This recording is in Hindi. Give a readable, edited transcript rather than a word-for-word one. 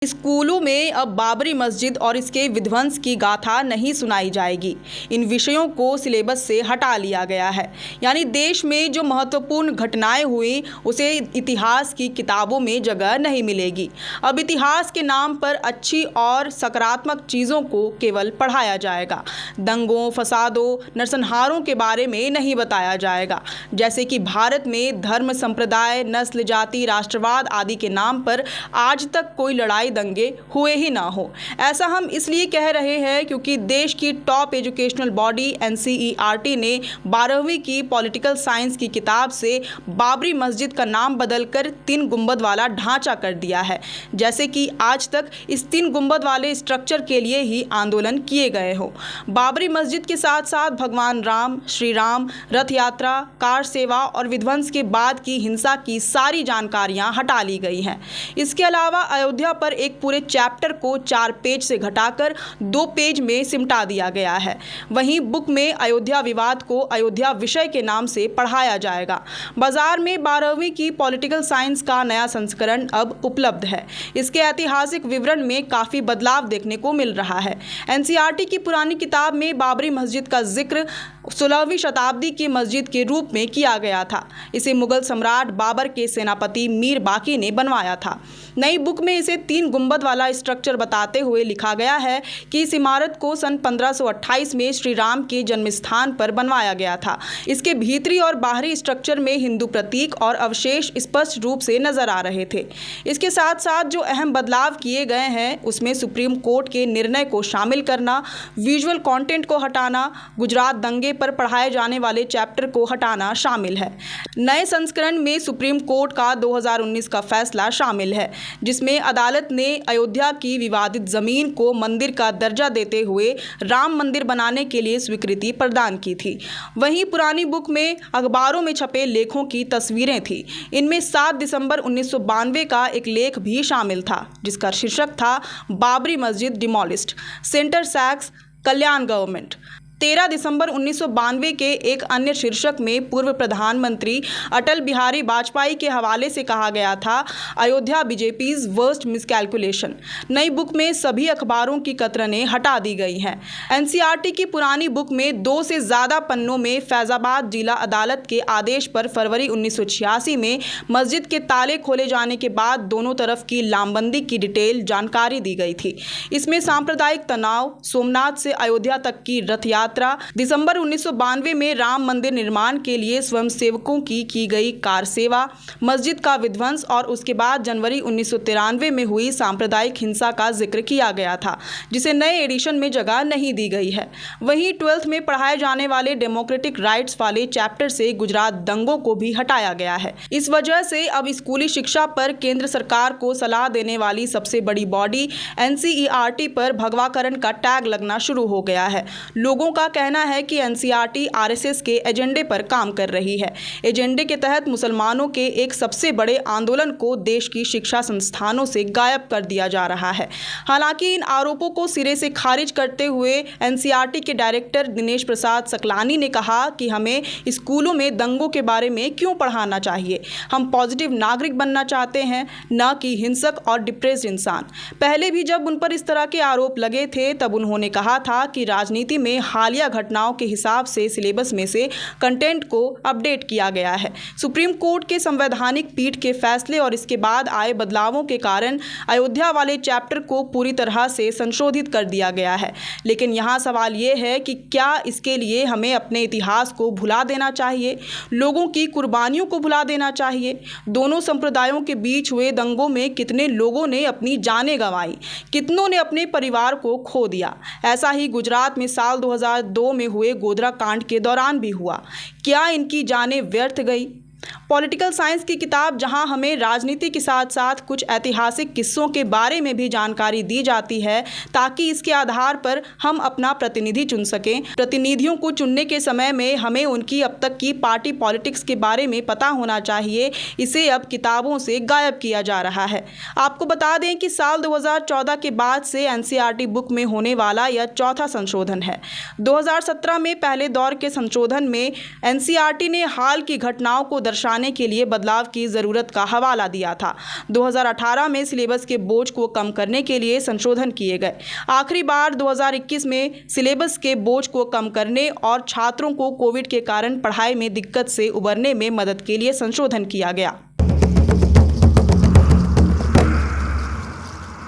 स्कूलों में अब बाबरी मस्जिद और इसके विध्वंस की गाथा नहीं सुनाई जाएगी। इन विषयों को सिलेबस से हटा लिया गया है। यानी देश में जो महत्वपूर्ण घटनाएं हुई उसे इतिहास की किताबों में जगह नहीं मिलेगी। अब इतिहास के नाम पर अच्छी और सकारात्मक चीज़ों को केवल पढ़ाया जाएगा। दंगों, फसादों, नरसंहारों के बारे में नहीं बताया जाएगा। जैसे कि भारत में धर्म, संप्रदाय, नस्ल, जाति, राष्ट्रवाद आदि के नाम पर आज तक कोई लड़ाई दंगे हुए ही ना हो। ऐसा हम इसलिए कह रहे हैं क्योंकि देश की टॉप एजुकेशनल बॉडी एनसीईआरटी ने 12वीं की पॉलिटिकल साइंस की किताब से बाबरी मस्जिद का नाम बदलकर 3 गुंबद वाला ढांचा कर दिया है। जैसे कि आज तक इस 3 गुंबद वाले स्ट्रक्चर के लिए ही आंदोलन किए गए हो। बाबरी मस्जिद के साथ साथ भगवान राम, श्री राम, रथ यात्रा, कार सेवा और विध्वंस के बाद की हिंसा की सारी जानकारियां हटा ली गई हैं। इसके अलावा अयोध्या पर एक पूरे चैप्टर को 4 पेज से घटाकर 2 पेज में सिमटा दिया गया है। वहीं बुक में अयोध्या विवाद को अयोध्या विषय के नाम से पढ़ाया जाएगा। बाजार में 12वीं की पॉलिटिकल साइंस का नया संस्करण अब उपलब्ध है। इसके ऐतिहासिक विवरण में काफ़ी बदलाव देखने को मिल रहा है। एनसीईआरटी की पुरानी किताब में बाबरी मस्जिद का जिक्र 16वीं शताब्दी की मस्जिद के रूप में किया गया था। इसे मुगल सम्राट बाबर के सेनापति मीर बाकी ने बनवाया था। नई बुक में इसे 3 गुंबद वाला स्ट्रक्चर बताते हुए लिखा गया है कि इस इमारत को सन 1528 में श्री राम के जन्म स्थान पर बनवाया गया था। इसके भीतरी और बाहरी स्ट्रक्चर में हिंदू प्रतीक और अवशेष स्पष्ट रूप से नजर आ रहे थे। इसके साथ साथ जो अहम बदलाव किए गए हैं उसमें सुप्रीम कोर्ट के निर्णय को शामिल करना, विजुअल कंटेंट को हटाना, गुजरात दंगे पर पढ़ाए जाने वाले चैप्टर को हटाना शामिल है। नए संस्करण में सुप्रीम कोर्ट का 2019 का फैसला शामिल है जिसमें अदालत ने अयोध्या की विवादित जमीन को मंदिर का दर्जा देते हुए राम मंदिर बनाने के लिए स्वीकृति प्रदान की थी। वहीं पुरानी बुक में अखबारों में छपे लेखों की तस्वीरें थी। इनमें 7 दिसंबर 1992 का एक लेख भी शामिल था जिसका शीर्षक था बाबरी मस्जिद डिमोलिश्ड, सेंटर सैक्स कल्याण गवर्नमेंट। 13 दिसंबर 1992 के एक अन्य शीर्षक में पूर्व प्रधानमंत्री अटल बिहारी वाजपेयी के हवाले से कहा गया था अयोध्या बीजेपीज वर्स्ट मिसकैलकुलेशन। नई बुक में सभी अखबारों की कतरनें हटा दी गई हैं। एनसीईआरटी की पुरानी बुक में 2 से ज़्यादा पन्नों में फैज़ाबाद जिला अदालत के आदेश पर फरवरी 1986 में मस्जिद के ताले खोले जाने के बाद दोनों तरफ की लामबंदी की डिटेल जानकारी दी गई थी। इसमें सांप्रदायिक तनाव, सोमनाथ से अयोध्या तक की रथ यात्रा, दिसंबर 1992 में राम मंदिर निर्माण के लिए स्वयंसेवकों की गई कार सेवा, मस्जिद का विध्वंस और उसके बाद जनवरी 1993 में हुई सांप्रदायिक हिंसा का जिक्र किया गया था जिसे नए एडिशन में जगह नहीं दी गई है। वहीं 12th में पढ़ाए जाने वाले डेमोक्रेटिक राइट्स वाले चैप्टर से गुजरात दंगों को भी हटाया गया है। इस वजह से अब स्कूली शिक्षा पर केंद्र सरकार को सलाह देने वाली सबसे बड़ी बॉडी एनसीईआरटी पर भगवाकरण का टैग लगना शुरू हो गया है। लोगों का कहना है कि एनसीईआरटी आरएसएस के एजेंडे पर काम कर रही है। एजेंडे के तहत मुसलमानों के एक सबसे बड़े आंदोलन को देश की शिक्षा संस्थानों से गायब कर दिया जा रहा है। हालांकि इन आरोपों को सिरे से खारिज करते हुए एनसीईआरटी के डायरेक्टर दिनेश प्रसाद सकलानी ने कहा कि हमें स्कूलों में दंगों के बारे में क्यों पढ़ाना चाहिए। हम पॉजिटिव नागरिक बनना चाहते हैं, न कि हिंसक और डिप्रेस्ड इंसान। पहले भी जब उन पर इस तरह के आरोप लगे थे तब उन्होंने कहा था कि राजनीति में हालिया घटनाओं के हिसाब से सिलेबस में से कंटेंट को अपडेट किया गया है। सुप्रीम कोर्ट के संवैधानिक पीठ के फैसले और इसके बाद आए बदलावों के कारण अयोध्या वाले चैप्टर को पूरी तरह से संशोधित कर दिया गया है। लेकिन यहाँ सवाल ये है कि क्या इसके लिए हमें अपने इतिहास को भुला देना चाहिए, लोगों की कुर्बानियों को भुला देना चाहिए। दोनों संप्रदायों के बीच हुए दंगों में कितने लोगों ने अपनी जानें गंवाई, कितनों ने अपने परिवार को खो दिया। ऐसा ही गुजरात में साल 2002 में हुए गोधरा कांड के दौरान भी हुआ। क्या इनकी जानें व्यर्थ गई? पॉलिटिकल साइंस की किताब जहां हमें राजनीति के साथ साथ कुछ ऐतिहासिक किस्सों के बारे में भी जानकारी दी जाती है ताकि इसके आधार पर हम अपना प्रतिनिधि चुन सकें। प्रतिनिधियों को चुनने के समय में हमें उनकी अब तक की पार्टी पॉलिटिक्स के बारे में पता होना चाहिए। इसे अब किताबों से गायब किया जा रहा है। आपको बता दें कि साल 2014 के बाद से एनसीईआरटी बुक में होने वाला यह 4था संशोधन है। 2017 में पहले दौर के संशोधन में एनसीईआरटी ने हाल की घटनाओं को दर्शाने के लिए बदलाव की ज़रूरत का हवाला दिया था। 2018 में सिलेबस के बोझ को कम करने के लिए संशोधन किए गए। आखिरी बार 2021 में सिलेबस के बोझ को कम करने और छात्रों को कोविड के कारण पढ़ाई में दिक्कत से उबरने में मदद के लिए संशोधन किया गया।